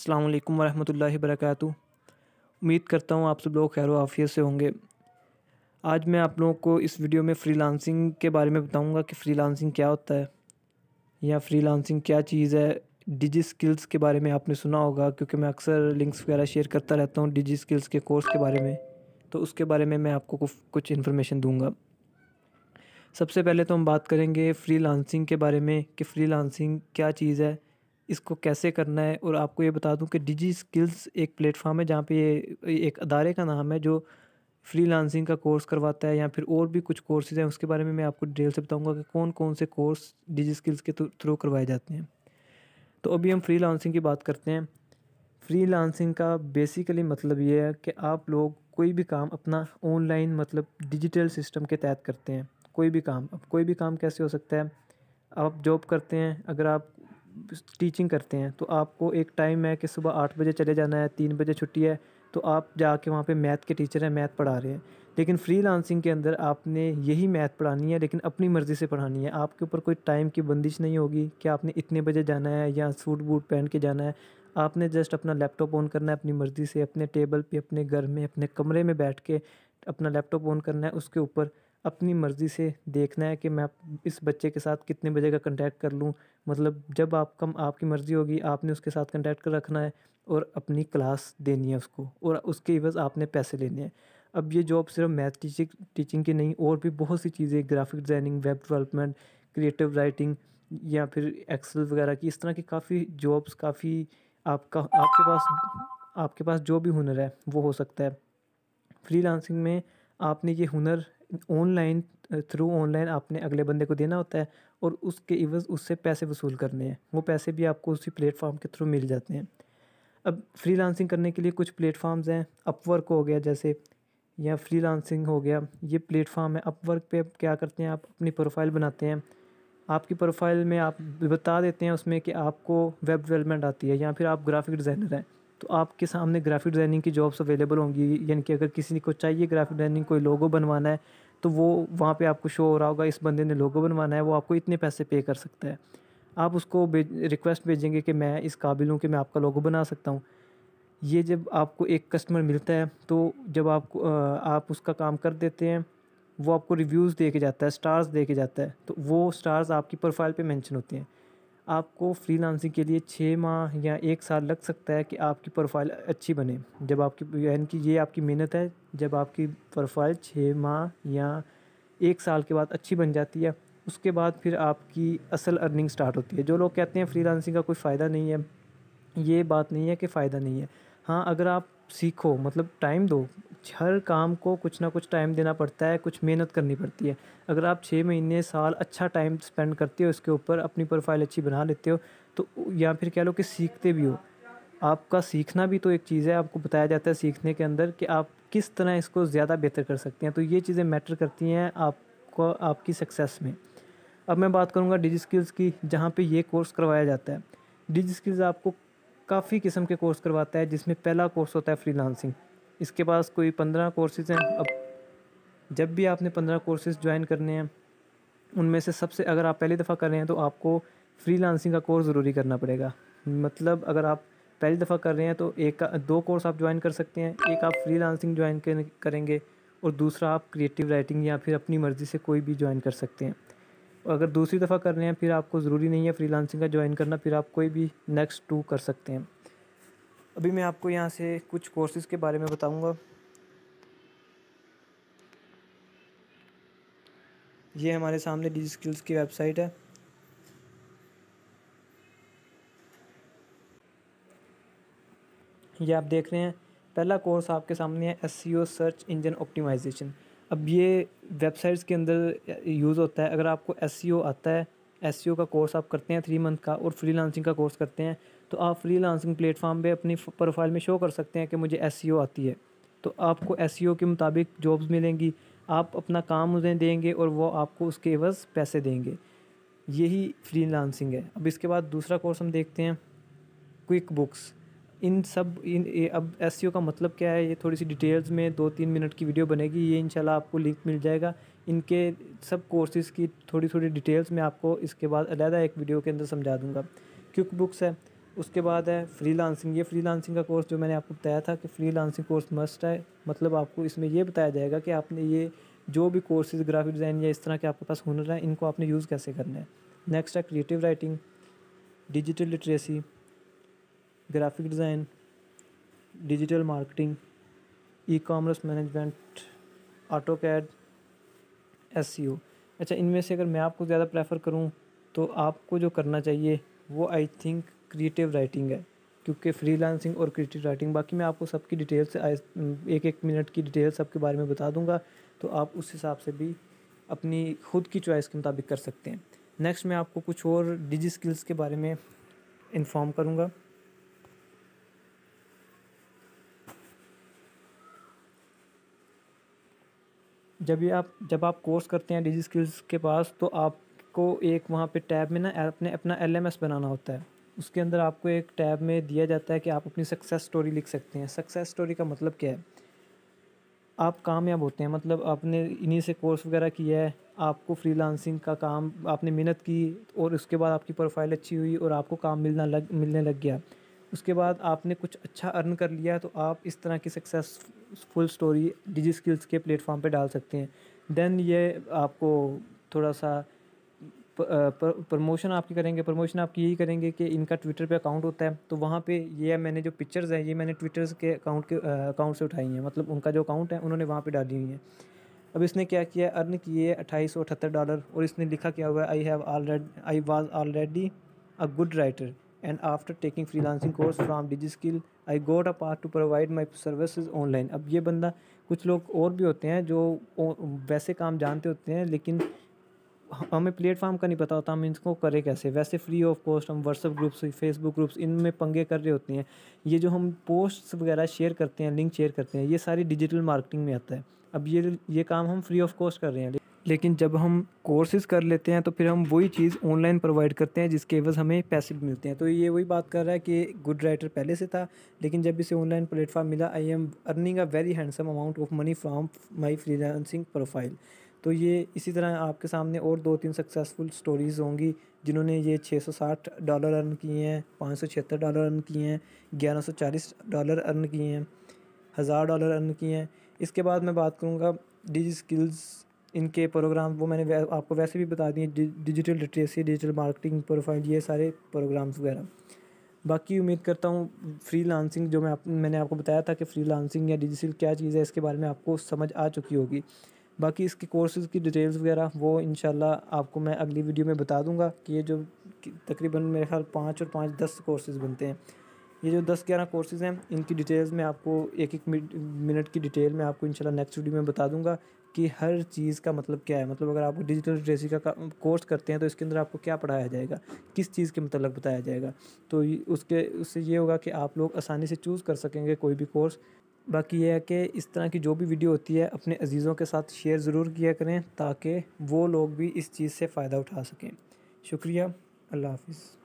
अस्सलाम वालेकुम वरहमतुल्लाहि वबरकातुहू। उम्मीद करता हूँ आप सब लोग खैर आफ़ियत से होंगे। आज मैं आप लोगों को इस वीडियो में फ्रीलांसिंग के बारे में बताऊँगा कि फ्रीलांसिंग क्या होता है या फ्रीलांसिंग क्या चीज़ है। डिजी स्किल्स के बारे में आपने सुना होगा, क्योंकि मैं अक्सर लिंक्स वगैरह शेयर करता रहता हूँ डिजी स्किल्स के कोर्स के बारे में, तो उसके बारे में मैं आपको कुछ इन्फॉर्मेशन दूँगा। सबसे पहले तो हम बात करेंगे फ्रीलांसिंग के बारे में कि फ्रीलांसिंग क्या चीज़ है, इसको कैसे करना है। और आपको ये बता दूं कि डिजी स्किल्स एक प्लेटफॉर्म है जहाँ पे ये एक अदारे का नाम है जो फ्रीलांसिंग का कोर्स करवाता है, या फिर और भी कुछ कोर्सेज़ हैं उसके बारे में मैं आपको डिटेल से बताऊंगा कि कौन कौन से कोर्स डिजी स्किल्स के थ्रू करवाए जाते हैं। तो अभी हम फ्रीलांसिंग की बात करते हैं। फ्रीलांसिंग का बेसिकली मतलब ये है कि आप लोग कोई भी काम अपना ऑनलाइन मतलब डिजिटल सिस्टम के तहत करते हैं। कोई भी काम, अब कोई भी काम कैसे हो सकता है। आप जॉब करते हैं, अगर आप टीचिंग करते हैं तो आपको एक टाइम है कि सुबह 8 बजे चले जाना है, 3 बजे छुट्टी है, तो आप जाके वहाँ पे मैथ के टीचर हैं, मैथ पढ़ा रहे हैं। लेकिन फ्रीलांसिंग के अंदर आपने यही मैथ पढ़ानी है, लेकिन अपनी मर्ज़ी से पढ़ानी है। आपके ऊपर कोई टाइम की बंदिश नहीं होगी कि आपने इतने बजे जाना है या सूट बूट पहन के जाना है। आपने जस्ट अपना लैपटॉप ऑन करना है अपनी मर्ज़ी से, अपने टेबल पे, अपने घर में, अपने कमरे में बैठ के अपना लैपटॉप ऑन करना है। उसके ऊपर अपनी मर्ज़ी से देखना है कि मैं इस बच्चे के साथ कितने बजे का कॉन्टैक्ट कर लूँ। मतलब जब आपकी मर्ज़ी होगी आपने उसके साथ कॉन्टैक्ट कर रखना है और अपनी क्लास देनी है उसको, और उसके एवज़ आपने पैसे लेने हैं। अब ये जॉब सिर्फ मैथ टीचिंग की नहीं, और भी बहुत सी चीज़ें, graphic designing, web development, creative writing या फिर एक्सेल वगैरह की, इस तरह की काफ़ी जॉब्स, काफ़ी आपके पास जो भी हुनर है वो हो सकता है। फ्रीलांसिंग में आपने ये हुनर ऑनलाइन आपने अगले बंदे को देना होता है, और उसके इवज़ उससे पैसे वसूल करने हैं। वो पैसे भी आपको उसी प्लेटफॉर्म के थ्रू मिल जाते हैं। अब फ्रीलांसिंग करने के लिए कुछ प्लेटफॉर्म्स हैं, अपवर्क हो गया जैसे, या फ्रीलांसिंग हो गया, ये प्लेटफॉर्म है। अपवर्क पे आप क्या करते हैं, आप अपनी प्रोफाइल बनाते हैं। आपकी प्रोफाइल में आप बता देते हैं उसमें कि आपको वेब डेवलपमेंट आती है या फिर आप ग्राफिक डिज़ाइनर हैं, तो आपके सामने ग्राफिक डिज़ाइनिंग की जॉब्स अवेलेबल होंगी। यानी कि अगर किसी को चाहिए ग्राफिक डिज़ाइनिंग, कोई लोगो बनवाना है, तो वो वहाँ पे आपको शो हो रहा होगा, इस बंदे ने लोगो बनवाना है, वो आपको इतने पैसे पे कर सकता है। आप उसको रिक्वेस्ट भेजेंगे कि मैं इस काबिल हूँ कि मैं आपका लोगो बना सकता हूँ। ये जब आपको एक कस्टमर मिलता है, तो जब आप उसका काम कर देते हैं, वो आपको रिव्यूज़ दे के जाता है, स्टार्स दे के जाता है, तो वो स्टार्स आपकी प्रोफाइल पे मेंशन होते हैं। आपको फ्रीलांसिंग के लिए 6 माह या 1 साल लग सकता है कि आपकी प्रोफाइल अच्छी बने। जब आपकी, यानी कि ये आपकी मेहनत है, जब आपकी प्रोफाइल 6 माह या 1 साल के बाद अच्छी बन जाती है, उसके बाद फिर आपकी असल अर्निंग स्टार्ट होती है। जो लोग कहते हैं फ्रीलांसिंग का कोई फ़ायदा नहीं है, ये बात नहीं है कि फ़ायदा नहीं है। हाँ, अगर आप सीखो, मतलब टाइम दो, हर काम को कुछ ना कुछ टाइम देना पड़ता है, कुछ मेहनत करनी पड़ती है। अगर आप 6 महीने, साल अच्छा टाइम स्पेंड करते हो इसके ऊपर, अपनी प्रोफ़ाइल अच्छी बना लेते हो, तो या फिर कह लो कि सीखते भी हो। आपका सीखना भी तो एक चीज़ है, आपको बताया जाता है सीखने के अंदर कि आप किस तरह इसको ज़्यादा बेहतर कर सकते हैं। तो ये चीज़ें मैटर करती हैं आपको, आपकी सक्सेस में। अब मैं बात करूँगा डिजी स्किल्स की, जहाँ पे ये कोर्स करवाया जाता है। डिजी स्किल्स आपको काफ़ी किस्म के कोर्स करवाता है, जिसमें पहला कोर्स होता है फ्रीलांसिंग। इसके पास कोई 15 कोर्सेज़ हैं। अब जब भी आपने 15 कोर्सेज़ जॉइन करने हैं, उनमें से सबसे, अगर आप पहली दफ़ा कर रहे हैं तो आपको फ्रीलांसिंग का कोर्स ज़रूरी करना पड़ेगा। मतलब अगर आप पहली दफ़ा कर रहे हैं तो 2 कोर्स आप जॉइन कर सकते हैं। एक आप फ्रीलांसिंग जॉइन करेंगे, और दूसरा आप क्रिएटिव राइटिंग या फिर अपनी मर्ज़ी से कोई भी जॉइन कर सकते हैं। अगर दूसरी दफ़ा कर रहे हैं, फिर आपको ज़रूरी नहीं है फ्रीलांसिंग का जॉइन करना, फिर आप कोई भी नेक्स्ट 2 कर सकते हैं। अभी मैं आपको यहाँ से कुछ कोर्सेज़ के बारे में बताऊँगा। ये हमारे सामने डिजी स्किल्स की वेबसाइट है। ये आप देख रहे हैं, पहला कोर्स आपके सामने है एसईओ सर्च इंजन ऑप्टिमाइज़ेशन। अब ये वेबसाइट्स के अंदर यूज़ होता है। अगर आपको एसईओ आता है, एसईओ का कोर्स आप करते हैं 3 मंथ का, और फ्रीलांसिंग का कोर्स करते हैं, तो आप फ्रीलांसिंग प्लेटफॉर्म पे अपनी प्रोफाइल में शो कर सकते हैं कि मुझे एसईओ आती है। तो आपको एसईओ के मुताबिक जॉब्स मिलेंगी। आप अपना काम उन्हें देंगे और वो आपको उसके एवज़ पैसे देंगे। यही फ्रीलांसिंग है। अब इसके बाद दूसरा कोर्स हम देखते हैं, क्विक बुक्स। अब एसईओ का मतलब क्या है, ये थोड़ी सी डिटेल्स में 2-3 मिनट की वीडियो बनेगी, ये इंशाल्लाह आपको लिंक मिल जाएगा। इनके सब कोर्सेज़ की थोड़ी थोड़ी डिटेल्स मैं आपको इसके बाद अलहदा एक वीडियो के अंदर समझा दूंगा। क्विक बुक्स है, उसके बाद है फ्रीलांसिंग। ये फ्रीलांसिंग का कोर्स जो मैंने आपको बताया था कि फ्रीलांसिंग कोर्स मस्ट है, मतलब आपको इसमें ये बताया जाएगा कि आपने ये जो भी कोर्सेज ग्राफिक डिज़ाइन या इस तरह के आपके पास हुनर है, इनको आपने यूज़ कैसे करना है। नेक्स्ट है creative writing, digital literacy, graphic design, digital marketing, e commerce management, auto CAD, SEO. अच्छा, इनमें से अगर मैं आपको ज़्यादा प्रेफर करूँ तो आपको जो करना चाहिए वो आई थिंक क्रिएटिव राइटिंग है, क्योंकि फ्रीलांसिंग और क्रिएटिव राइटिंग, बाकी मैं आपको सबकी डिटेल से एक एक मिनट की डिटेल सबके बारे में बता दूंगा, तो आप उस हिसाब से भी अपनी खुद की चॉइस के मुताबिक कर सकते हैं। नेक्स्ट मैं आपको कुछ और डिजी स्किल्स के बारे में इन्फॉर्म करूँगा। जब आप कोर्स करते हैं डिजी स्किल्स के पास, तो आपको एक वहाँ पे टैब में ना अपने अपना एलएमएस बनाना होता है। उसके अंदर आपको एक टैब में दिया जाता है कि आप अपनी सक्सेस स्टोरी लिख सकते हैं। सक्सेस स्टोरी का मतलब क्या है, आप कामयाब होते हैं, मतलब आपने इन्हीं से कोर्स वगैरह किया है, आपको फ्रीलांसिंग का काम आपने मेहनत की और उसके बाद आपकी प्रोफाइल अच्छी हुई और आपको काम मिलने लग गया। उसके बाद आपने कुछ अच्छा अर्न कर लिया, तो आप इस तरह की सक्सेसफुल स्टोरी डिजी स्किल्स के प्लेटफॉर्म पे डाल सकते हैं। देन ये आपको थोड़ा सा प्रमोशन आपकी करेंगे। प्रमोशन आपकी यही करेंगे कि इनका ट्विटर पे अकाउंट होता है, तो वहाँ पे ये मैंने जो पिक्चर्स हैं ये मैंने ट्विटर के अकाउंट से उठाई हैं, मतलब उनका जो अकाउंट है उन्होंने वहाँ पे डाली हुई हैं। अब इसने क्या किया, अर्न किए $2878, और इसने लिखा क्या हुआ है, I was already a good writer and after taking freelancing course from Digi Skill I got a part to provide my services online. अब ये बंदा, कुछ लोग और भी होते हैं जो वैसे काम जानते होते हैं, लेकिन हमें प्लेटफॉर्म का नहीं पता होता, हम इसको करें कैसे। वैसे फ्री ऑफ कॉस्ट हम व्हाट्सअप ग्रुप्स, फेसबुक ग्रुप्स, इनमें पंगे कर रहे होते हैं। ये जो हम पोस्ट्स वगैरह शेयर करते हैं, लिंक शेयर करते हैं, ये सारी डिजिटल मार्केटिंग में आता है। अब ये काम हम फ्री ऑफ कॉस्ट कर रहे हैं, लेकिन जब हम कोर्सेज कर लेते हैं तो फिर हम वही चीज़ ऑनलाइन प्रोवाइड करते हैं जिसके एवज हमें पैसे भी मिलते हैं। तो ये वही बात कर रहा है कि गुड राइटर पहले से था, लेकिन जब इसे ऑनलाइन प्लेटफॉर्म मिला, I am earning a very handsome amount of money from my freelancing profile. तो ये इसी तरह आपके सामने और 2-3 सक्सेसफुल स्टोरीज़ होंगी जिन्होंने ये $660 अर्न किए हैं, $576 अर्न किए हैं, $1140 अर्न किए हैं, $1000 अर्न किए हैं। इसके बाद मैं बात करूँगा डिजी स्किल्स, इनके प्रोग्राम वो मैंने आपको वैसे भी बता दिए, digital literacy, digital marketing, profile, ये सारे प्रोग्राम्स वगैरह। बाकी उम्मीद करता हूँ फ्रीलांसिंग जो मैंने आपको बताया था कि फ्रीलांसिंग या डिजिटल क्या चीज़ है, इसके बारे में आपको समझ आ चुकी होगी। बाकी इसके कोर्सेज़ की डिटेल्स वगैरह वो इंशाल्लाह आपको मैं अगली वीडियो में बता दूंगा कि ये जो तकरीबन मेरे ख्याल 5 और 5 10 कोर्सेज़ बनते हैं। ये जो 10-11 कोर्सेज़ हैं, इनकी डिटेल्स मैं आपको एक एक मिनट की डिटेल में आपको इंशाल्लाह नेक्स्ट वीडियो में बता दूंगा कि हर चीज़ का मतलब क्या है। मतलब अगर आप डिजिटल लिटरेसी का कोर्स करते हैं तो इसके अंदर आपको क्या पढ़ाया जाएगा, किस चीज़ के मतलब बताया जाएगा, तो उससे ये होगा कि आप लोग आसानी से चूज़ कर सकेंगे कोई भी कोर्स। बाकी ये है कि इस तरह की जो भी वीडियो होती है अपने अजीज़ों के साथ शेयर ज़रूर किया करें ताकि वो लोग भी इस चीज़ से फ़ायदा उठा सकें। शुक्रिया, अल्लाह हाफ़िज़।